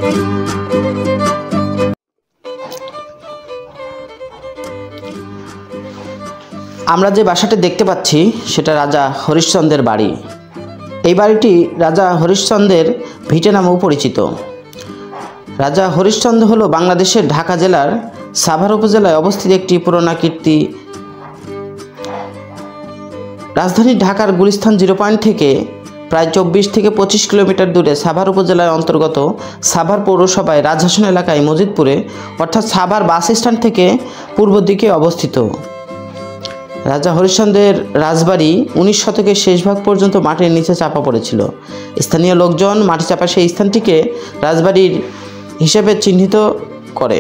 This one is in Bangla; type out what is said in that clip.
আমরা যে বাসাটি দেখতে পাচ্ছি সেটা রাজা হরিশ্চন্দ্রের বাড়ি। এই বাড়িটি রাজা হরিশ্চন্দ্রের ভিটে নামেও পরিচিত। রাজা হরিশ্চন্দ্র হলো বাংলাদেশের ঢাকা জেলার সাভার উপজেলায় অবস্থিত একটি পুরানো কীর্তি। রাজধানী ঢাকার গুলিস্তান 0 পয়েন্ট থেকে প্রায় 24 থেকে 25 কিলোমিটার দূরে সাভার উপজেলার অন্তর্গত সাভার পৌরসভায় রাজহাসন এলাকায় মজিদপুরে অর্থাৎ সাভার বাস স্ট্যান্ড থেকে পূর্ব দিকে অবস্থিত। রাজা হরিশ্চন্দ্রের রাজবাড়ি 19 শতকের শেষ ভাগ পর্যন্ত মাটির নিচে চাপা পড়েছিল। স্থানীয় লোকজন মাটি চাপা সেই স্থানটিকে রাজবাড়ির হিসেবে চিহ্নিত করে।